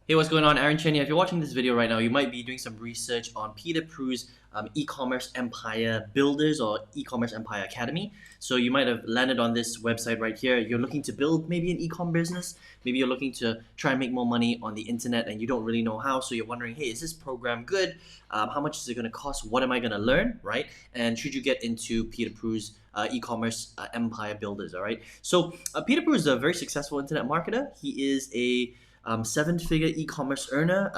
Hey, what's going on? Aaron Chen here. If you're watching this video right now, you might be doing some research on Peter Prue's e-commerce empire builders or e-commerce empire academy. So you might have landed on this website right here. You're looking to build maybe an e-com business. Maybe you're looking to try and make more money on the internet and you don't really know how. So you're wondering, hey, is this program good? How much is it going to cost? What am I going to learn, right? And should you get into Peter Prue's e-commerce empire builders, all right? So Peter Prue is a very successful internet marketer. He is a seven-figure e-commerce earner.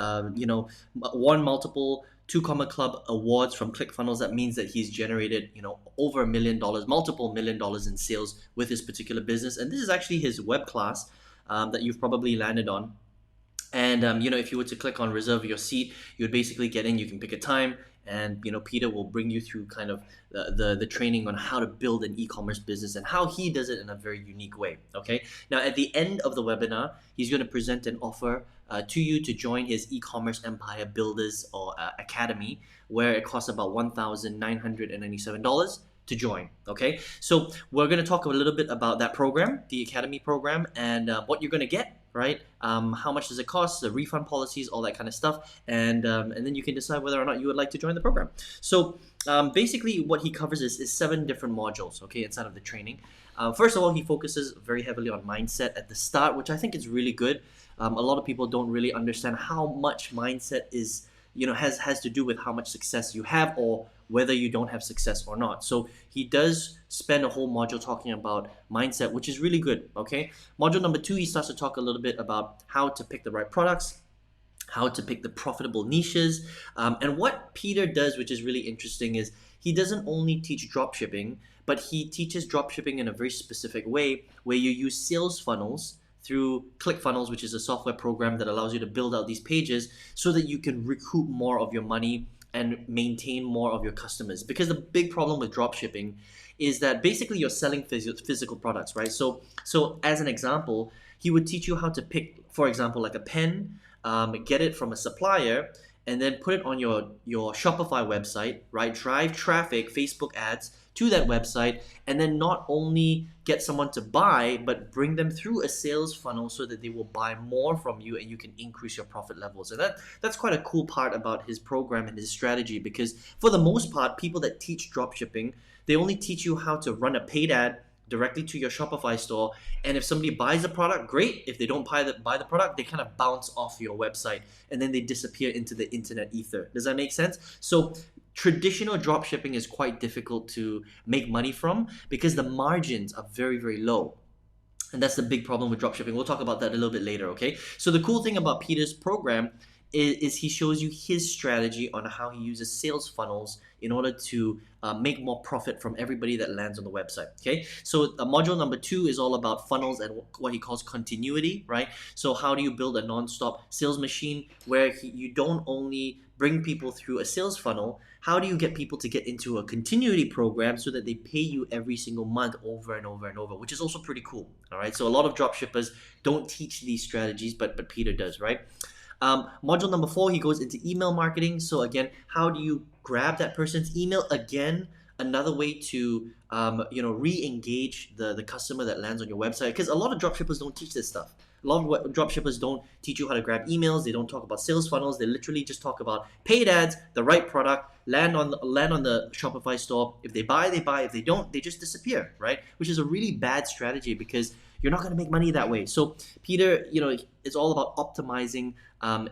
Won multiple Two Comma Club awards from ClickFunnels. That means that he's generated, over $1 million, multiple $1 million in sales with his particular business. And this is actually his web class that you've probably landed on. And if you were to click on reserve your seat, you would basically get in. You can pick a time, and Peter will bring you through kind of the training on how to build an e-commerce business and how he does it in a very unique way. Okay. Now at the end of the webinar, he's going to present an offer to you to join his e-commerce empire builders or academy, where it costs about $1,997 to join. Okay, so we're going to talk a little bit about that program, the academy program, and what you're going to get, right? How much does it cost, the refund policies, all that kind of stuff, and then you can decide whether or not you would like to join the program. So basically what he covers is 7 different modules, okay, inside of the training. First of all, he focuses very heavily on mindset at the start, which I think is really good. A lot of people don't really understand how much mindset is has to do with how much success you have or whether you don't have success or not. So he does spend a whole module talking about mindset, which is really good. Okay, module number 2, he starts to talk a little bit about how to pick the right products, how to pick the profitable niches, and what Peter does, which is really interesting, is he doesn't only teach dropshipping, but he teaches dropshipping in a very specific way where you use sales funnels through ClickFunnels, which is a software program that allows you to build out these pages so that you can recoup more of your money and maintain more of your customers. Because the big problem with dropshipping is that basically you're selling physical products, right? So as an example, he would teach you how to pick, for example, like a pen, get it from a supplier, and then put it on your Shopify website, right? Drive traffic, Facebook ads to that website, and then not only get someone to buy, but bring them through a sales funnel so that they will buy more from you and you can increase your profit levels. And that's quite a cool part about his program and his strategy, because for the most part, people that teach dropshipping, they only teach you how to run a paid ad directly to your Shopify store, and if somebody buys the product, great. If they don't buy the product, they kind of bounce off your website and then they disappear into the internet ether. Does that make sense? So traditional dropshipping is quite difficult to make money from because the margins are very, very low. And that's the big problem with dropshipping. We'll talk about that a little bit later, okay? So the cool thing about Peter's program is he shows you his strategy on how he uses sales funnels in order to make more profit from everybody that lands on the website. Okay, so module number 2 is all about funnels and what he calls continuity, right? So how do you build a non-stop sales machine where you don't only bring people through a sales funnel, how do you get people to get into a continuity program so that they pay you every single month over and over and over, which is also pretty cool. All right, so a lot of dropshippers don't teach these strategies, but Peter does, right? Module number 4, he goes into email marketing. So again, how do you grab that person's email? Again, another way to re-engage the customer that lands on your website, because a lot of dropshippers don't teach this stuff. A lot of dropshippers don't teach you how to grab emails. They don't talk about sales funnels. They literally just talk about paid ads, the right product, land on the Shopify store. If they buy, they buy. If they don't, they just disappear, right? Which is a really bad strategy because you're not going to make money that way. So Peter, it's all about optimizing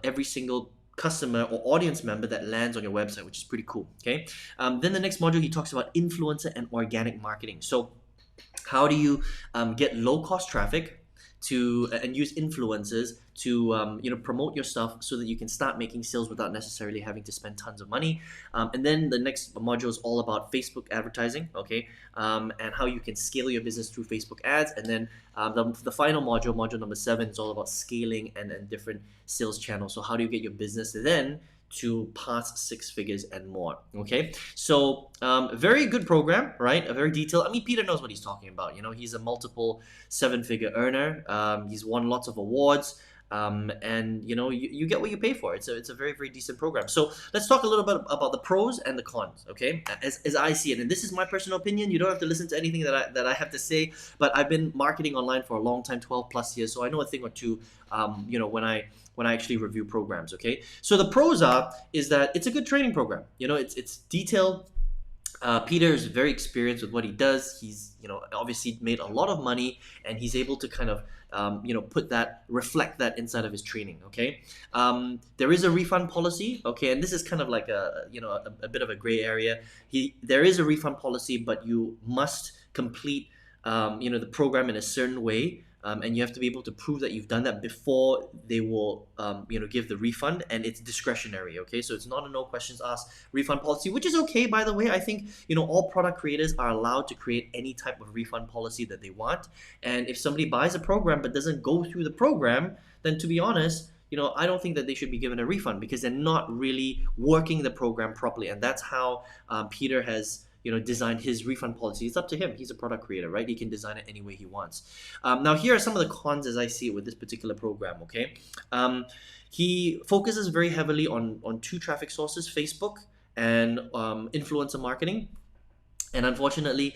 every single customer or audience member that lands on your website, which is pretty cool. Okay. Then the next module, he talks about influencer and organic marketing. So how do you get low cost traffic and use influencers to promote your stuff so that you can start making sales without necessarily having to spend tons of money. And then the next module is all about Facebook advertising, okay, and how you can scale your business through Facebook ads. And then the final module number 7, is all about scaling and different sales channels. So how do you get your business then to pass 6 figures and more? Okay, so very good program, right? A very detailed. I mean, Peter knows what he's talking about. He's a multiple 7-figure earner. He's won lots of awards. and you get what you pay for. It's a very, very decent program. So let's talk a little bit about the pros and the cons, okay? As I see it, and this is my personal opinion. You don't have to listen to anything that I have to say, but I've been marketing online for a long time, 12 plus years, so I know a thing or two. When I actually review programs, okay? So the pros is that it's a good training program. It's detailed. Peter is very experienced with what he does. He's obviously made a lot of money, and he's able to kind of reflect that inside of his training. Okay, there is a refund policy. Okay, and this is kind of like a bit of a gray area. There is a refund policy, but you must complete the program in a certain way. And you have to be able to prove that you've done that before they will, give the refund, and it's discretionary. Okay, so it's not a no questions asked refund policy, which is okay, by the way. I think all product creators are allowed to create any type of refund policy that they want, and if somebody buys a program but doesn't go through the program, then to be honest, I don't think that they should be given a refund because they're not really working the program properly, and that's how Peter has design his refund policy. It's up to him. He's a product creator, right? He can design it any way he wants. Now, here are some of the cons as I see it with this particular program, okay? He focuses very heavily on two traffic sources, Facebook and influencer marketing. And unfortunately,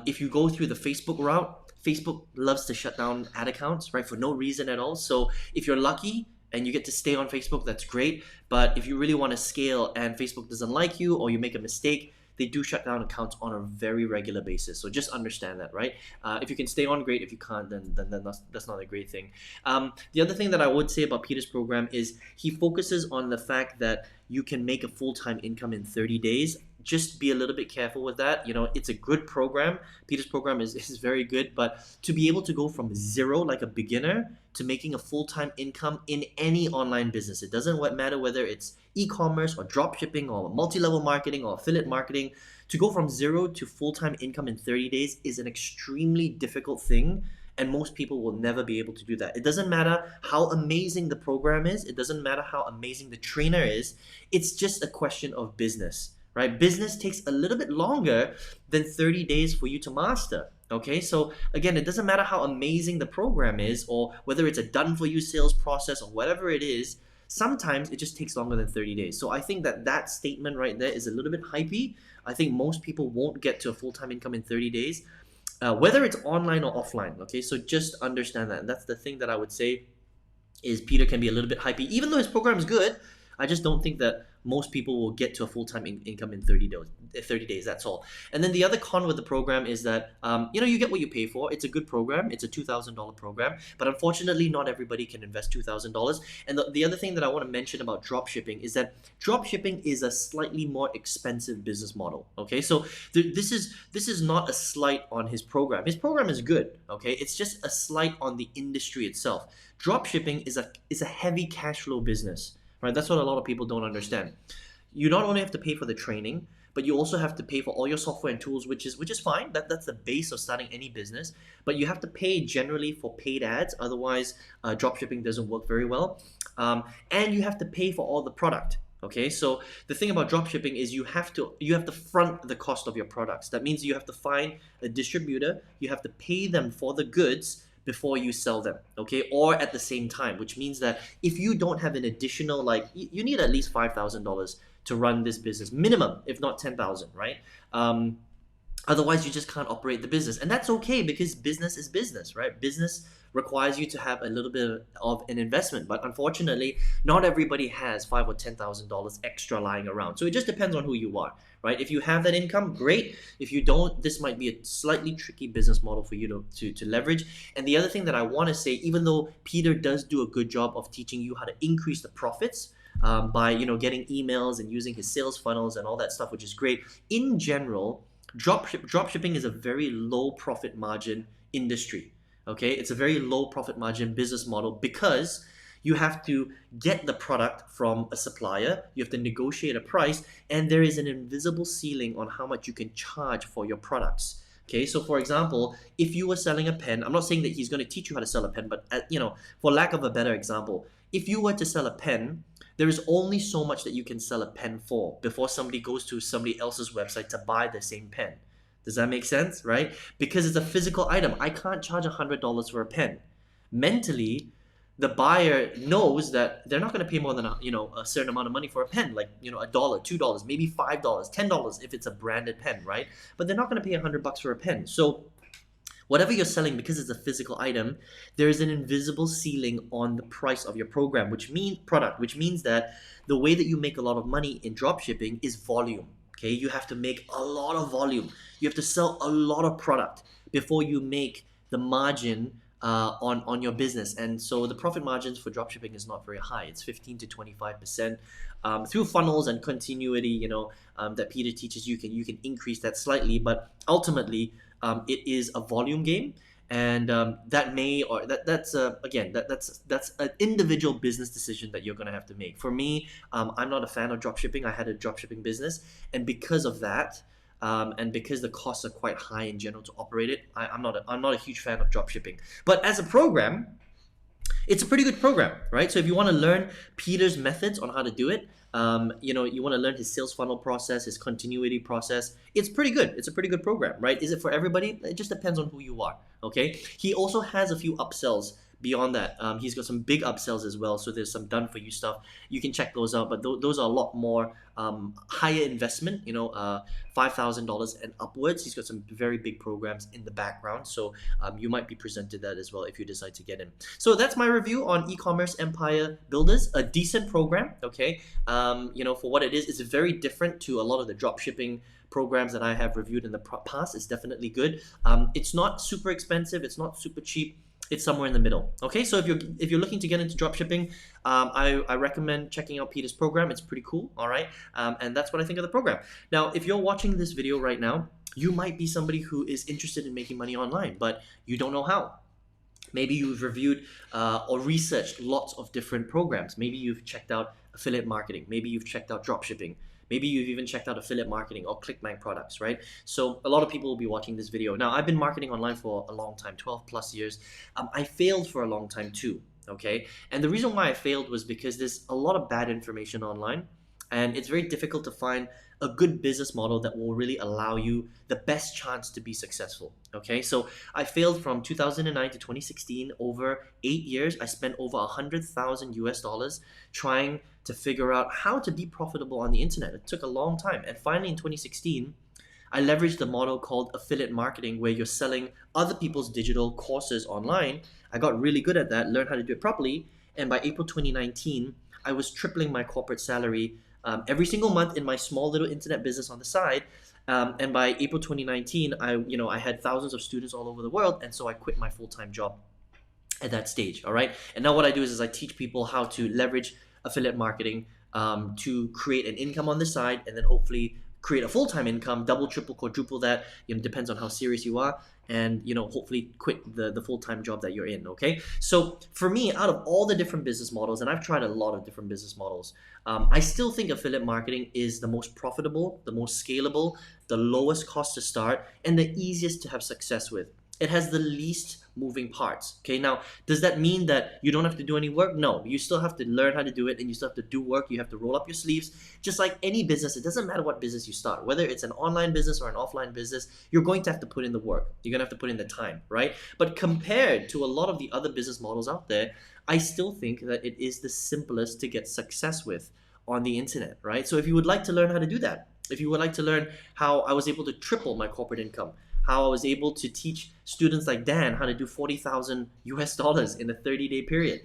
if you go through the Facebook route, Facebook loves to shut down ad accounts, right, for no reason at all. So if you're lucky and you get to stay on Facebook, that's great. But if you really want to scale and Facebook doesn't like you, or you make a mistake, they do shut down accounts on a very regular basis. So just understand that, right? If you can stay on, great. If you can't, then that's not a great thing. The other thing that I would say about Peter's program is he focuses on the fact that you can make a full-time income in 30 days. Just be a little bit careful with that. It's a good program. Peter's program is very good, but to be able to go from zero, like a beginner, to making a full-time income in any online business, it doesn't matter whether it's e-commerce or drop shipping or multi-level marketing or affiliate marketing, to go from zero to full-time income in 30 days is an extremely difficult thing. And most people will never be able to do that. It doesn't matter how amazing the program is. It doesn't matter how amazing the trainer is. It's just a question of business, right? Business takes a little bit longer than 30 days for you to master. Okay, so again, it doesn't matter how amazing the program is, or whether it's a done-for-you sales process or whatever it is, sometimes it just takes longer than 30 days. So I think that statement right there is a little bit hypey. I think most people won't get to a full-time income in 30 days, whether it's online or offline. Okay, so just understand that. And that's the thing that I would say is Peter can be a little bit hypey. Even though his program is good, I just don't think that most people will get to a full-time income in 30 days, that's all. And then the other con with the program is that, you get what you pay for. It's a good program. It's a $2,000 program. But unfortunately, not everybody can invest $2,000. And the other thing that I want to mention about dropshipping is that dropshipping is a slightly more expensive business model. Okay, so this is not a slight on his program. His program is good. Okay, it's just a slight on the industry itself. Dropshipping is a heavy cash flow business. Right, that's what a lot of people don't understand. You not only have to pay for the training, but you also have to pay for all your software and tools, which is fine. That's the base of starting any business. But you have to pay generally for paid ads, otherwise dropshipping doesn't work very well. And you have to pay for all the product. Okay, so the thing about dropshipping is you have to front the cost of your products. That means you have to find a distributor, you have to pay them for the goods before you sell them, okay, or at the same time, which means that if you don't have an additional, you need at least $5,000 to run this business, minimum, if not 10,000, right? Otherwise, you just can't operate the business, and that's okay because business is business, right? Business requires you to have a little bit of an investment, but unfortunately, not everybody has $5,000 or $10,000 extra lying around. So it just depends on who you are, right? If you have that income, great. If you don't, this might be a slightly tricky business model for you to leverage. And the other thing that I want to say, even though Peter does do a good job of teaching you how to increase the profits by getting emails and using his sales funnels and all that stuff, which is great. In general, dropshipping is a very low profit margin industry. Okay, it's a very low profit margin business model because you have to get the product from a supplier, you have to negotiate a price, and there is an invisible ceiling on how much you can charge for your products. Okay, so for example, if you were selling a pen, I'm not saying that he's going to teach you how to sell a pen, but for lack of a better example, if you were to sell a pen, there is only so much that you can sell a pen for before somebody goes to somebody else's website to buy the same pen. Does that make sense, right? Because it's a physical item. I can't charge $100 for a pen. Mentally, the buyer knows that they're not going to pay more than a certain amount of money for a pen, like $1, $2, maybe $5, $10 if it's a branded pen, right? But they're not going to pay $100 for a pen. So whatever you're selling, because it's a physical item, there is an invisible ceiling on the price of your program, which means that the way that you make a lot of money in dropshipping is volume. Okay, you have to make a lot of volume. You have to sell a lot of product before you make the margin on your business. And so the profit margins for dropshipping is not very high. It's 15 to 25%. Through funnels and continuity, that Peter teaches, you can increase that slightly, but ultimately it is a volume game. And that may or that's again that's an individual business decision that you're gonna have to make. For me, I'm not a fan of dropshipping. I had a dropshipping business, and because of that, and because the costs are quite high in general to operate it, I'm not a huge fan of dropshipping. But as a program, it's a pretty good program, right? So if you want to learn Peter's methods on how to do it, you want to learn his sales funnel process, his continuity process, it's pretty good. It's a pretty good program, right? Is it for everybody? It just depends on who you are, okay? He also has a few upsells beyond that. He's got some big upsells as well, so there's some done for you stuff. You can check those out, but those are a lot more higher investment, $5,000 and upwards. He's got some very big programs in the background, so you might be presented that as well if you decide to get in. So that's my review on e-commerce empire builders. A decent program, okay? For what it is, it's very different to a lot of the dropshipping programs that I have reviewed in the past. It's definitely good. It's not super expensive. It's not super cheap. It's somewhere in the middle. Okay, so if you're looking to get into dropshipping, I recommend checking out Peter's program. It's pretty cool. All right, and that's what I think of the program. Now, if you're watching this video right now, you might be somebody who is interested in making money online, but you don't know how. Maybe you've reviewed or researched lots of different programs. Maybe you've checked out affiliate marketing. Maybe you've checked out dropshipping. Maybe you've even checked out affiliate marketing or ClickBank products, right? So a lot of people will be watching this video. Now, I've been marketing online for a long time, 12 plus years. I failed for a long time too, okay? And the reason why I failed was because there's a lot of bad information online, and it's very difficult to find a good business model that will really allow you the best chance to be successful. Okay, so I failed from 2009 to 2016. Over 8 years, I spent over $100,000 trying to figure out how to be profitable on the internet. It took a long time, and finally in 2016, I leveraged the model called affiliate marketing, where you're selling other people's digital courses online. I got really good at that, learned how to do it properly, and by April 2019, I was tripling my corporate salary every single month in my small little internet business on the side. And by April 2019, I had thousands of students all over the world, and so I quit my full-time job at that stage. All right, and now what I do is I teach people how to leverage affiliate marketing to create an income on the side, and then hopefully create a full-time income, double, triple, quadruple that. Depends on how serious you are, and hopefully quit the full-time job that you're in. Okay, so for me, out of all the different business models, and I've tried a lot of different business models, I still think affiliate marketing is the most profitable, the most scalable, the lowest cost to start, and the easiest to have success with. It has the least moving parts. Okay, now does that mean that you don't have to do any work? No, you still have to learn how to do it, and you still have to do work. You have to roll up your sleeves. Just like any business, it doesn't matter what business you start, whether it's an online business or an offline business, you're going to have to put in the work. You're gonna have to put in the time, right? But compared to a lot of the other business models out there, I still think that it is the simplest to get success with on the internet, right? So if you would like to learn how to do that, if you would like to learn how I was able to triple my corporate income, how I was able to teach students like Dan how to do $40,000 in a 30-day period,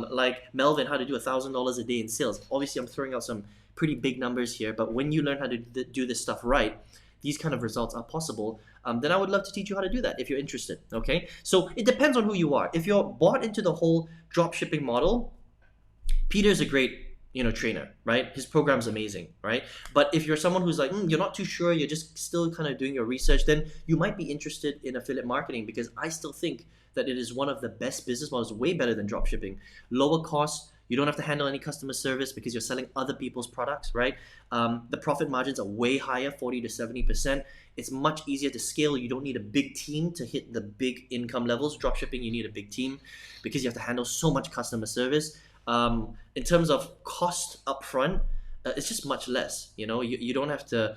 like Melvin how to do $1,000 a day in sales. Obviously, I'm throwing out some pretty big numbers here, but when you learn how to do this stuff right, these kind of results are possible. Then I would love to teach you how to do that if you're interested. Okay, so it depends on who you are. If you're bought into the whole dropshipping model, Peter's a great trainer, right? His program's amazing, right? But if you're someone who's like, you're not too sure, you're just still kind of doing your research, then you might be interested in affiliate marketing, because I still think that it is one of the best business models, way better than dropshipping. Lower cost, you don't have to handle any customer service because you're selling other people's products, right? The profit margins are way higher, 40 to 70%. It's much easier to scale. You don't need a big team to hit the big income levels. Dropshipping, you need a big team because you have to handle so much customer service. In terms of cost upfront, it's just much less. You don't have to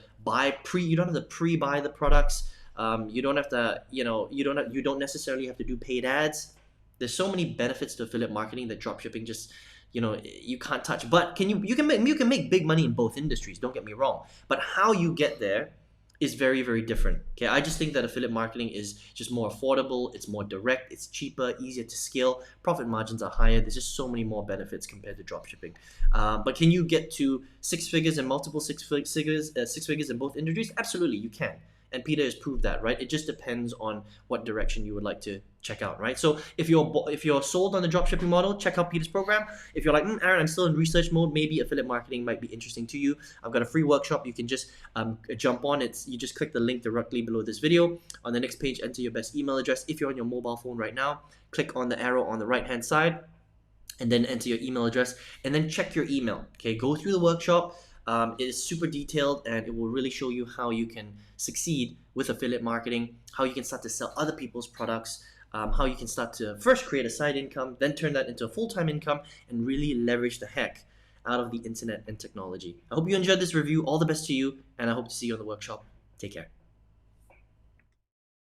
you don't have to pre-buy the products. You don't have to, you don't necessarily have to do paid ads. There's so many benefits to affiliate marketing that dropshipping just, you can't touch. But you can make big money in both industries. Don't get me wrong. But how you get there is very, very different. Okay, I just think that affiliate marketing is just more affordable. It's more direct. It's cheaper, easier to scale. Profit margins are higher. There's just so many more benefits compared to dropshipping. But can you get to six figures and multiple six figures in both industries? Absolutely, you can. And Peter has proved that, right? It just depends on what direction you would like to check out, right? So if you're sold on the dropshipping model, check out Peter's program. If you're like, Aaron, I'm still in research mode, maybe affiliate marketing might be interesting to you. I've got a free workshop. You can just jump on. You just click the link directly below this video. On the next page, enter your best email address. If you're on your mobile phone right now, click on the arrow on the right-hand side, and then enter your email address, and then check your email. Okay, go through the workshop. It is super detailed, and it will really show you how you can succeed with affiliate marketing, how you can start to sell other people's products, how you can start to first create a side income, then turn that into a full-time income, and really leverage the heck out of the internet and technology. I hope you enjoyed this review. All the best to you, and I hope to see you on the workshop. Take care.